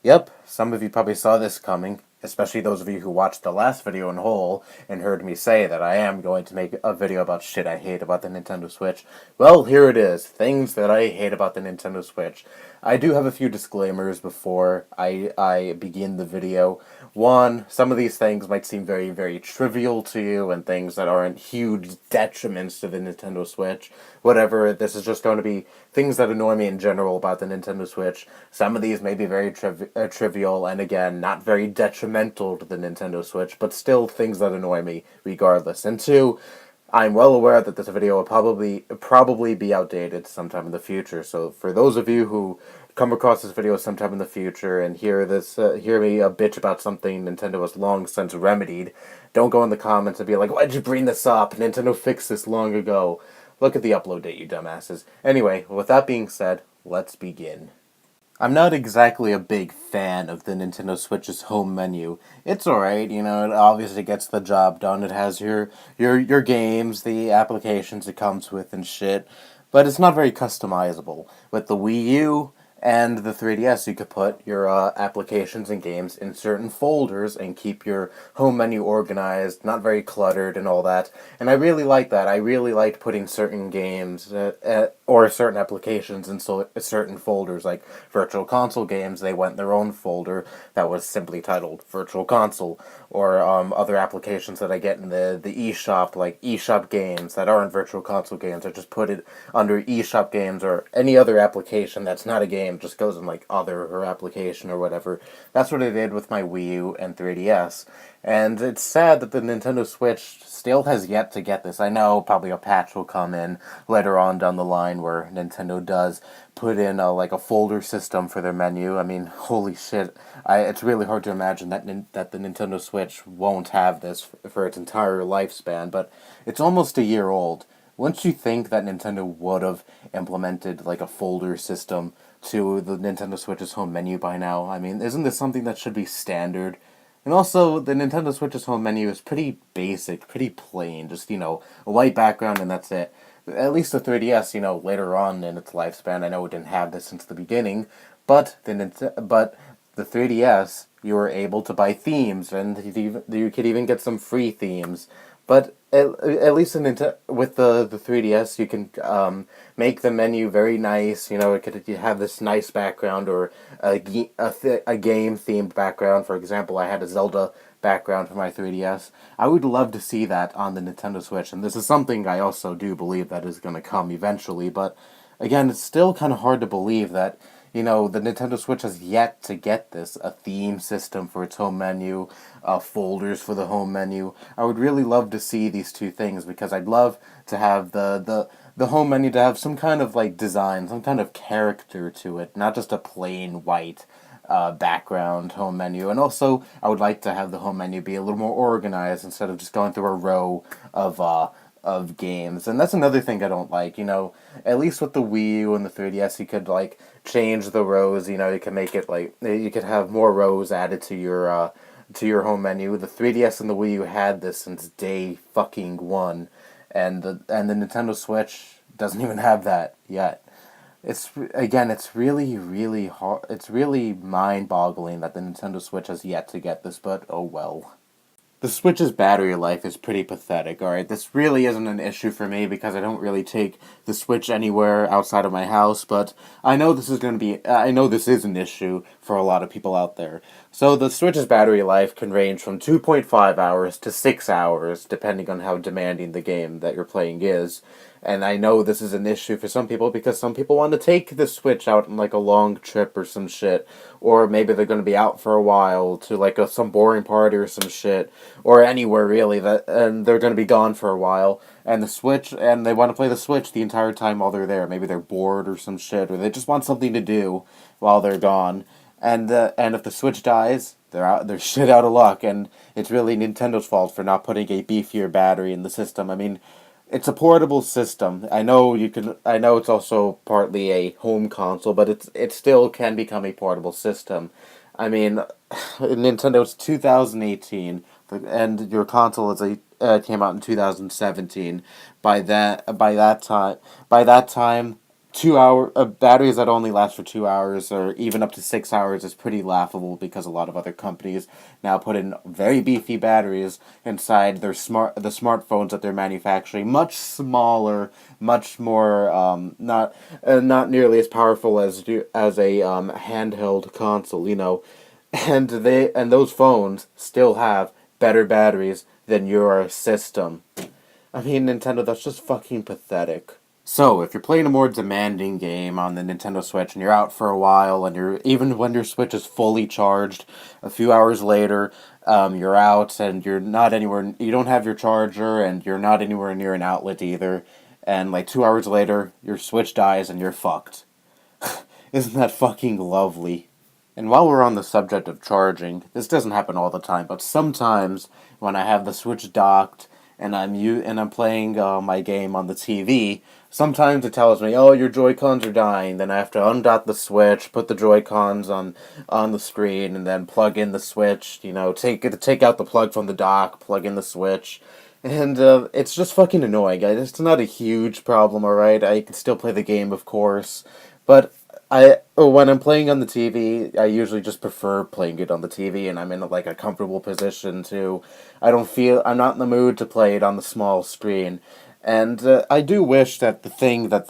Yep, some of you probably saw this coming, especially those of you who watched the last video in whole and heard me say that I am going to make a video about shit I hate about the Nintendo Switch. Well, here it is, things that I hate about the Nintendo Switch. I do have a few disclaimers before I begin the video. One, some of these things might seem very, very trivial to you and things that aren't huge detriments to the Nintendo Switch. Whatever, this is just going to be things that annoy me in general about the Nintendo Switch. Some of these may be very trivial and, again, not very detrimental to the Nintendo Switch, but still things that annoy me regardless. And two, I'm well aware that this video will probably be outdated sometime in the future. So for those of you who come across this video sometime in the future and hear me a bitch about something Nintendo has long since remedied, don't go in the comments and be like, "Why'd you bring this up? Nintendo fixed this long ago." Look at the upload date, you dumbasses. Anyway, with that being said, let's begin. I'm not exactly a big fan of the Nintendo Switch's home menu. It's alright, it obviously gets the job done. It has your games, the applications it comes with and shit, but it's not very customizable. With the Wii U and the 3DS, you could put your applications and games in certain folders and keep your home menu organized, not very cluttered and all that. And I really like that. I really liked putting certain games or certain applications in certain folders, like Virtual Console games. They went in their own folder that was simply titled Virtual Console, or other applications that I get in the eShop, like eShop games that aren't Virtual Console games. I just put it under eShop games, or any other application that's not a game just goes in like other or application or whatever. That's what I did with my Wii U and 3DS. And it's sad that the Nintendo Switch still has yet to get this. I know probably a patch will come in later on down the line where Nintendo does put in a folder system for their menu. I mean, holy shit. It's really hard to imagine that the Nintendo Switch won't have this for its entire lifespan, but it's almost a year old. Wouldn't you think that Nintendo would have implemented like a folder system to the Nintendo Switch's home menu by now? I mean, isn't this something that should be standard? And also, the Nintendo Switch's home menu is pretty basic, pretty plain. Just, a white background and that's it. At least the 3DS, later on in its lifespan, I know it didn't have this since the beginning, but the 3DS, you were able to buy themes, and you could even get some free themes. But at least with the 3DS, you can make the menu very nice. It could have this nice background or a game-themed background. For example, I had a Zelda background for my 3DS. I would love to see that on the Nintendo Switch, and this is something I also do believe that is going to come eventually. But again, it's still kind of hard to believe that the Nintendo Switch has yet to get this, a theme system for its home menu, folders for the home menu. I would really love to see these two things, because I'd love to have the home menu to have some kind of like design, some kind of character to it, not just a plain white background home menu. And also, I would like to have the home menu be a little more organized instead of just going through a row of games. And that's another thing I don't like. At least with the Wii U and the 3DS, you could like change the rows. You can make it like you could have more rows added to your home menu. The 3DS and the Wii U had this since day fucking one, and the Nintendo Switch doesn't even have that yet. It's really, really hard. It's really mind-boggling that the Nintendo Switch has yet to get this, but oh well. The Switch's battery life is pretty pathetic, alright? This really isn't an issue for me because I don't really take the Switch anywhere outside of my house, but I know this is an issue for a lot of people out there. So the Switch's battery life can range from 2.5 hours to 6 hours, depending on how demanding the game that you're playing is. And I know this is an issue for some people because some people want to take the Switch out on like a long trip or some shit. Or maybe they're going to be out for a while to like some boring party or some shit. Or anywhere really, and they're going to be gone for a while. And they want to play the Switch the entire time while they're there. Maybe they're bored or some shit, or they just want something to do while they're gone. And if the Switch dies, they're shit out of luck. And it's really Nintendo's fault for not putting a beefier battery in the system. I mean, it's a portable system. I know it's also partly a home console, but it still can become a portable system. I mean, Nintendo's 2018, and your console came out in 2017. By that time, batteries that only last for 2 hours or even up to 6 hours is pretty laughable because a lot of other companies now put in very beefy batteries inside the smartphones that they're manufacturing, much smaller, much more not nearly as powerful as a handheld console, and those phones still have better batteries than your system. I mean, Nintendo, that's just fucking pathetic. So, if you're playing a more demanding game on the Nintendo Switch and you're out for a while and even when your Switch is fully charged, a few hours later, you're out and you're not anywhere, you don't have your charger and you're not anywhere near an outlet either, and like 2 hours later, your Switch dies and you're fucked. Isn't that fucking lovely? And while we're on the subject of charging, this doesn't happen all the time, but sometimes when I have the Switch docked and I'm playing my game on the TV, sometimes it tells me, "Oh, your Joy-Cons are dying." Then I have to undock the Switch, put the Joy-Cons on the screen, and then plug in the Switch. Take out the plug from the dock, plug in the Switch. And it's just fucking annoying. It's not a huge problem, alright? I can still play the game, of course. But when I'm playing on the TV, I usually just prefer playing it on the TV, and I'm in like a comfortable position too. I'm not in the mood to play it on the small screen. And I do wish that the thing that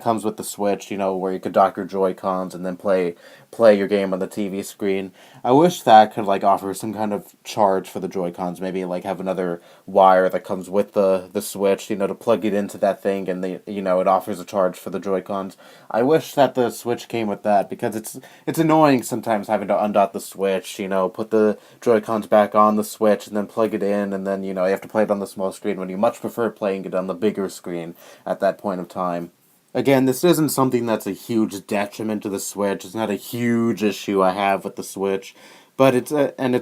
comes with the Switch, where you could dock your Joy-Cons and then play your game on the TV screen. I wish that could like offer some kind of charge for the Joy-Cons, maybe like have another wire that comes with the Switch, to plug it into that thing, and it offers a charge for the Joy-Cons. I wish that the Switch came with that because it's annoying sometimes having to undock the Switch, put the Joy-Cons back on the Switch and then plug it in, and then you have to play it on the small screen when you much prefer playing it on the bigger screen at that point of time. Again, this isn't something that's a huge detriment to the Switch. It's not a huge issue I have with the Switch, but it's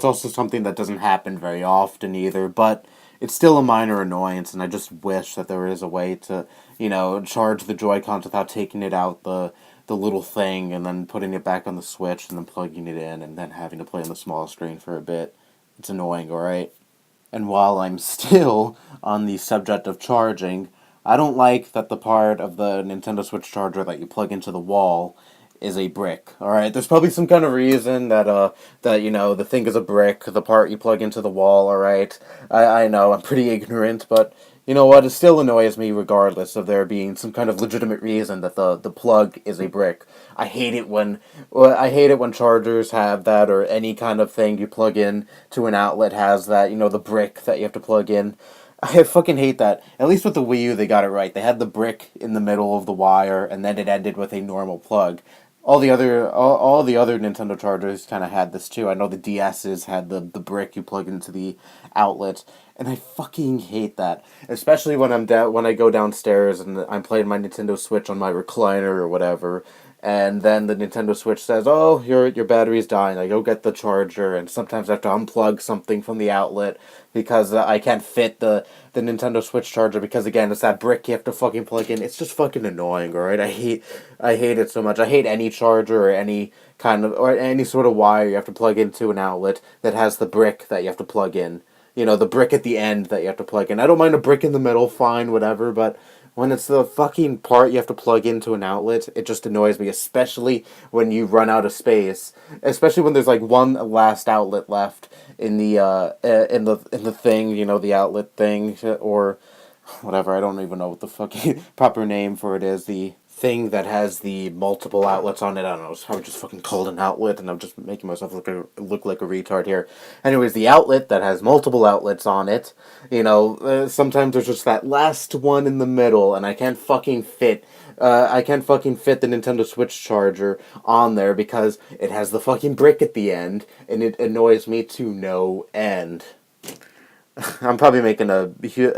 also something that doesn't happen very often either. But it's still a minor annoyance, and I just wish that there is a way to, charge the Joy-Cons without taking it out the little thing and then putting it back on the Switch and then plugging it in and then having to play on the small screen for a bit. It's annoying, alright? And while I'm still on the subject of charging, I don't like that the part of the Nintendo Switch charger that you plug into the wall is a brick. Alright, there's probably some kind of reason that the thing is a brick, the part you plug into the wall, alright? I know, I'm pretty ignorant, but you know what, it still annoys me regardless of there being some kind of legitimate reason that the plug is a brick. I hate it when chargers have that, or any kind of thing you plug in to an outlet has that, the brick that you have to plug in. I fucking hate that. At least with the Wii U, they got it right. They had the brick in the middle of the wire, and then it ended with a normal plug. All the other Nintendo chargers kind of had this too. I know the DS's had the brick you plug into the outlet, and I fucking hate that. Especially when when I go downstairs and I'm playing my Nintendo Switch on my recliner or whatever, and then the Nintendo Switch says, "Oh, your battery's dying." I go get the charger, and sometimes I have to unplug something from the outlet because I can't fit the Nintendo Switch charger because again, it's that brick you have to fucking plug in. It's just fucking annoying, alright? I hate it so much. I hate any charger or any sort of wire you have to plug into an outlet that has the brick that you have to plug in. The brick at the end that you have to plug in. I don't mind a brick in the middle, fine, whatever, but when it's the fucking part you have to plug into an outlet, it just annoys me, especially when you run out of space. Especially when there's like one last outlet left in the thing, the outlet thing, or whatever. I don't even know what the fucking proper name for it is. The thing that has the multiple outlets on it. I don't know. It's probably just fucking called an outlet, and I'm just making myself look like a retard here. Anyways, the outlet that has multiple outlets on it. Sometimes there's just that last one in the middle, and I can't fucking fit. I can't fucking fit the Nintendo Switch charger on there because it has the fucking brick at the end, and it annoys me to no end. I'm probably making a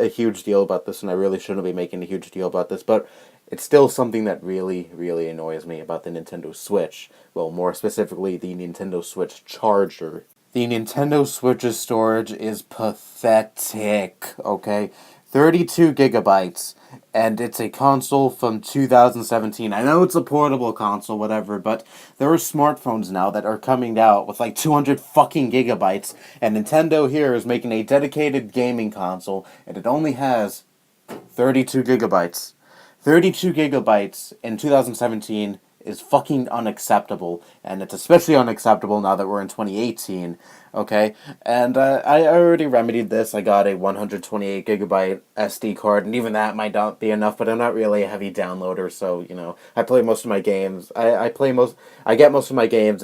huge deal about this, and I really shouldn't be making a huge deal about this, but it's still something that really, really annoys me about the Nintendo Switch. Well, more specifically, the Nintendo Switch charger. The Nintendo Switch's storage is pathetic, okay? 32 gigabytes, and it's a console from 2017. I know it's a portable console, whatever, but there are smartphones now that are coming out with like 200 fucking gigabytes, and Nintendo here is making a dedicated gaming console, and it only has 32 gigabytes. 32 gigabytes in 2017 is fucking unacceptable, and it's especially unacceptable now that we're in 2018, okay? And I already remedied this. I got a 128 gigabyte SD card, and even that might not be enough, but I'm not really a heavy downloader, so, I play most of my games. I get most of my games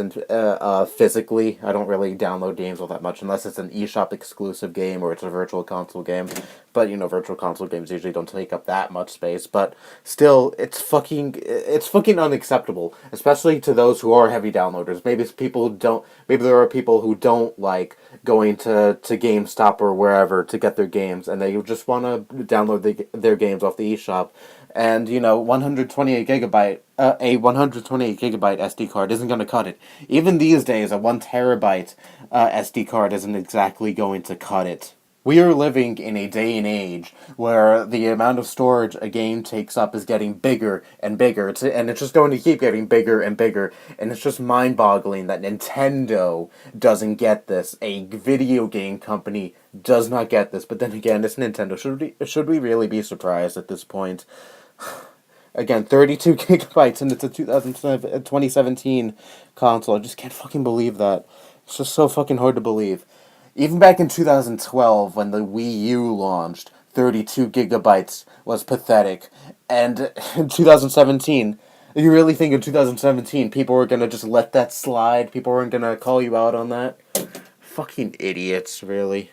physically. I don't really download games all that much, unless it's an eShop exclusive game or it's a virtual console game. But, virtual console games usually don't take up that much space, but still, it's fucking unacceptable, especially to those who are heavy downloaders. Maybe there are people who don't like going to GameStop or wherever to get their games, and they just want to download their games off the eShop. And, 128 gigabyte SD card isn't going to cut it. Even these days, a 1 terabyte SD card isn't exactly going to cut it. We are living in a day and age where the amount of storage a game takes up is getting bigger and bigger, and it's just going to keep getting bigger and bigger, and it's just mind-boggling that Nintendo doesn't get this. A video game company does not get this, but then again, it's Nintendo. Should we really be surprised at this point? Again, 32 gigabytes, and it's a 2017 console. I just can't fucking believe that. It's just so fucking hard to believe. Even back in 2012, when the Wii U launched, 32 gigabytes was pathetic. And in 2017, you really think in 2017 people were gonna just let that slide? People weren't gonna call you out on that? Fucking idiots, really.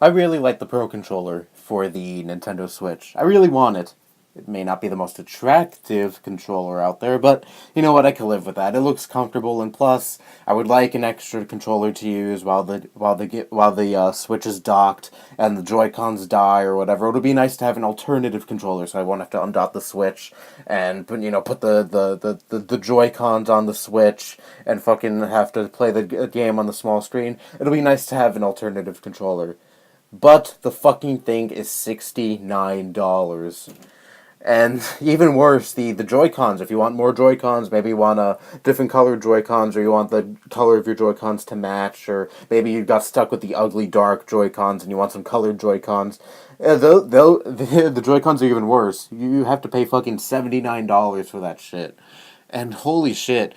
I really like the Pro Controller for the Nintendo Switch. I really want it. It may not be the most attractive controller out there, but you know what? I can live with that. It looks comfortable, and plus, I would like an extra controller to use while the Switch is docked and the Joy-Cons die or whatever. It would be nice to have an alternative controller, so I won't have to undock the Switch and put the Joy-Cons on the Switch and fucking have to play the game on the small screen. It'll be nice to have an alternative controller, but the fucking thing is $69. And even worse, the Joy-Cons. If you want more Joy-Cons, maybe you want a different colored Joy-Cons, or you want the color of your Joy-Cons to match, or maybe you got stuck with the ugly dark Joy-Cons and you want some colored Joy-Cons. The Joy-Cons are even worse. You have to pay fucking $79 for that shit. And holy shit,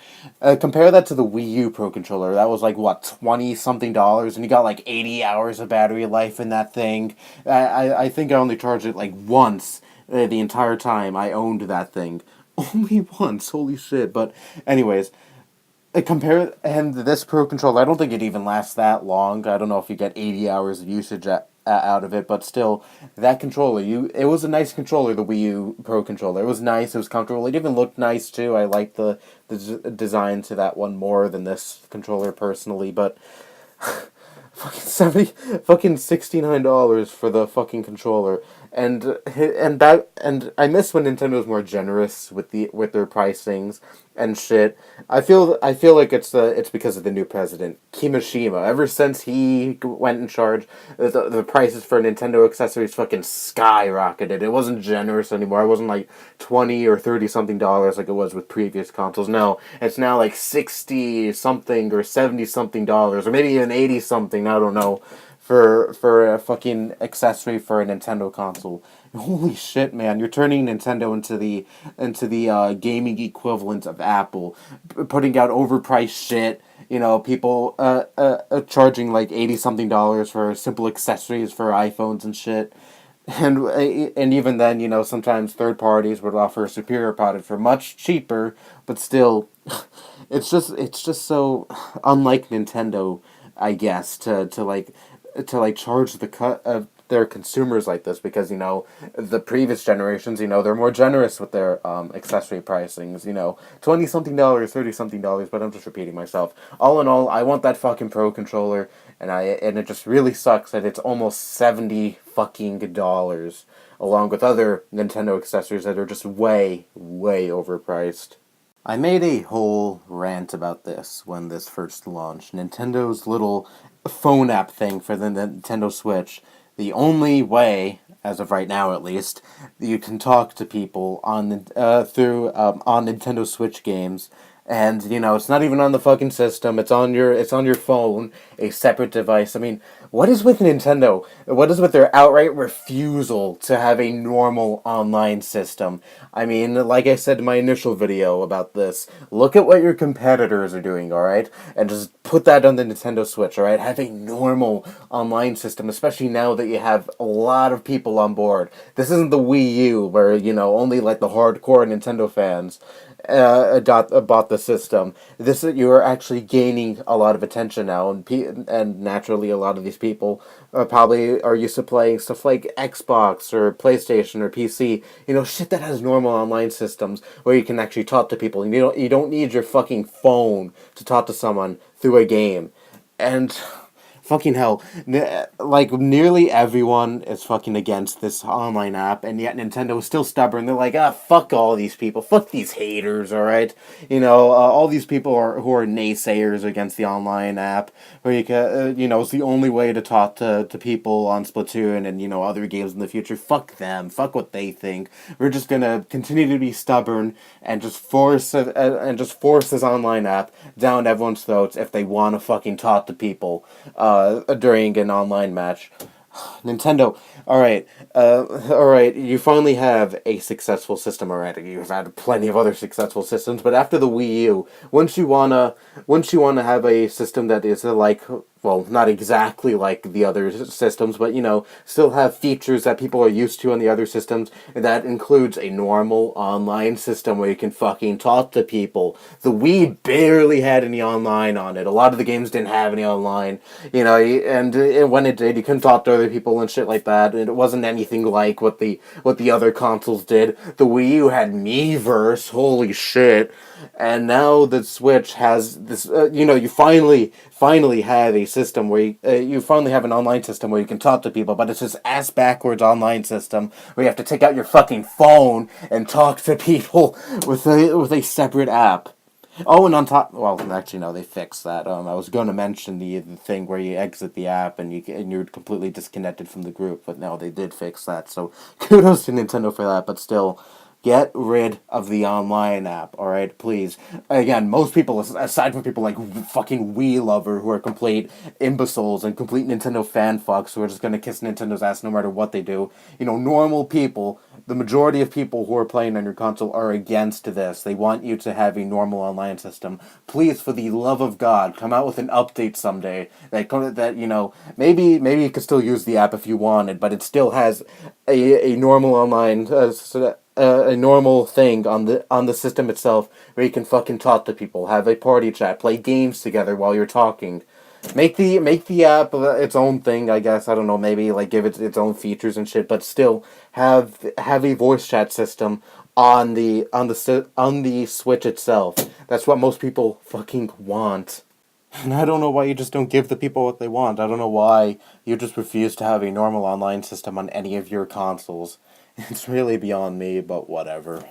compare that to the Wii U Pro Controller. That was like, what, 20-something dollars? And you got like 80 hours of battery life in that thing. I think I only charged it like once the entire time I owned that thing. Only once, holy shit. But anyways, and this Pro Controller, I don't think it even lasts that long. I don't know if you get 80 hours of usage out of it, but still, that controller, it was a nice controller, the Wii U Pro Controller. It was nice, it was comfortable, it even looked nice too. I liked the design to that one more than this controller personally, but fucking $69 for the fucking controller. And I miss when Nintendo was more generous with their pricings and shit. I feel like it's because of the new president, Kimishima. Ever since he went in charge, the prices for Nintendo accessories fucking skyrocketed. It wasn't generous anymore. It wasn't like 20 or 30 something dollars like it was with previous consoles. No, it's now like 60 something or 70 something dollars, or maybe even 80 something. I don't know. For a fucking accessory for a Nintendo console. Holy shit, man! You're turning Nintendo into the gaming equivalent of Apple, putting out overpriced shit. People charging like 80 something dollars for simple accessories for iPhones and shit. And even then, sometimes third parties would offer a superior product for much cheaper, but still, it's just so unlike Nintendo, I guess, to charge the cut of their consumers like this, because the previous generations, they're more generous with their accessory pricings, 20 something dollars, 30 something dollars, but I'm just repeating myself. All in all, I want that fucking Pro Controller, and it just really sucks that it's almost 70 fucking dollars, along with other Nintendo accessories that are just way overpriced. I made a whole rant about this when this first launched. Nintendo's little phone app thing for the Nintendo Switch. The only way, as of right now at least, you can talk to people on Nintendo Switch games And, it's not even on the fucking system. It's on your phone, a separate device. I mean, what is with Nintendo? What is with their outright refusal to have a normal online system? I mean, like I said in my initial video about this, look at what your competitors are doing, alright? And just put that on the Nintendo Switch, alright? Have a normal online system, especially now that you have a lot of people on board. This isn't the Wii U, where, only like the hardcore Nintendo fans bought the system. You are actually gaining a lot of attention now, and naturally, a lot of these people probably are used to playing stuff like Xbox or PlayStation or PC. Shit that has normal online systems where you can actually talk to people. And you don't need your fucking phone to talk to someone through a game. And fucking hell, like nearly everyone is fucking against this online app, and yet Nintendo is still stubborn. They're like, fuck all these people, fuck these haters, all right. All these people who are naysayers against the online app, where you can, it's the only way to talk to people on Splatoon and other games in the future. Fuck them, fuck what they think. We're just gonna continue to be stubborn and just force this online app down everyone's throats if they want to fucking talk to people during an online match. Nintendo, alright, you finally have a successful system already. You've had plenty of other successful systems, but after the Wii U, once you wanna have a system that is like, well, not exactly like the other systems, but still have features that people are used to on the other systems, and that includes a normal online system where you can fucking talk to people. The Wii barely had any online on it. A lot of the games didn't have any online, and when it did, you couldn't talk to other people and shit like that. And it wasn't anything like what the other consoles did. The Wii U had Miiverse, holy shit. And now the Switch has this, you finally have a system where you finally have an online system where you can talk to people, but it's this ass backwards online system where you have to take out your fucking phone and talk to people with a separate app. Oh, and on top, well, actually, no, they fixed that. I was going to mention the thing where you exit the app and you're completely disconnected from the group, but no, they did fix that. So kudos to Nintendo for that. But still, get rid of the online app, alright? Please. Again, most people, aside from people like fucking Wii Lover, who are complete imbeciles and complete Nintendo fan fucks who are just gonna kiss Nintendo's ass no matter what they do, normal people, the majority of people who are playing on your console are against this. They want you to have a normal online system. Please, for the love of God, come out with an update someday that maybe you could still use the app if you wanted, but it still has a normal online a normal thing on the system itself where you can fucking talk to people, have a party chat, play games together while you're talking. Make the app its own thing, I guess. I don't know, maybe like give it its own features and shit, but still have a voice chat system on the Switch itself. That's what most people fucking want. And I don't know why you just don't give the people what they want. I don't know why you just refuse to have a normal online system on any of your consoles. It's really beyond me, but whatever.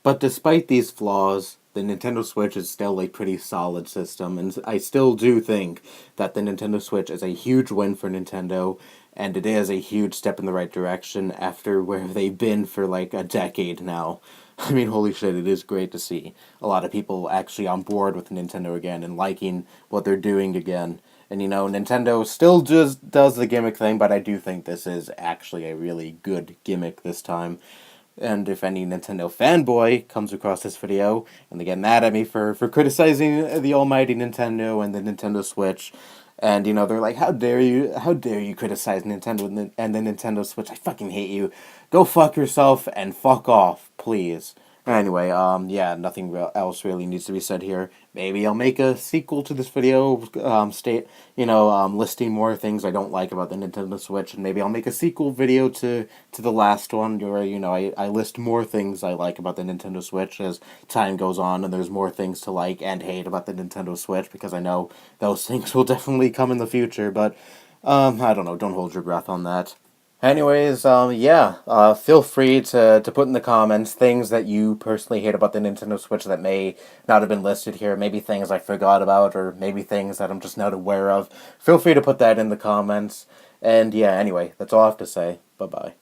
But despite these flaws, the Nintendo Switch is still a pretty solid system, and I still do think that the Nintendo Switch is a huge win for Nintendo, and it is a huge step in the right direction after where they've been for like a decade now. I mean, holy shit, it is great to see a lot of people actually on board with Nintendo again and liking what they're doing again. And Nintendo still just does the gimmick thing, but I do think this is actually a really good gimmick this time. And if any Nintendo fanboy comes across this video and they get mad at me for criticizing the almighty Nintendo and the Nintendo Switch, and they're like, how dare you criticize Nintendo and the Nintendo Switch, I fucking hate you, go fuck yourself and fuck off, please. Anyway, yeah, nothing else really needs to be said here. Maybe I'll make a sequel to this video, listing more things I don't like about the Nintendo Switch, and maybe I'll make a sequel video to the last one, where, I list more things I like about the Nintendo Switch as time goes on, and there's more things to like and hate about the Nintendo Switch, because I know those things will definitely come in the future, but, I don't know, don't hold your breath on that. Anyways, feel free to put in the comments things that you personally hate about the Nintendo Switch that may not have been listed here. Maybe things I forgot about, or maybe things that I'm just not aware of. Feel free to put that in the comments. And yeah, anyway, that's all I have to say. Bye-bye.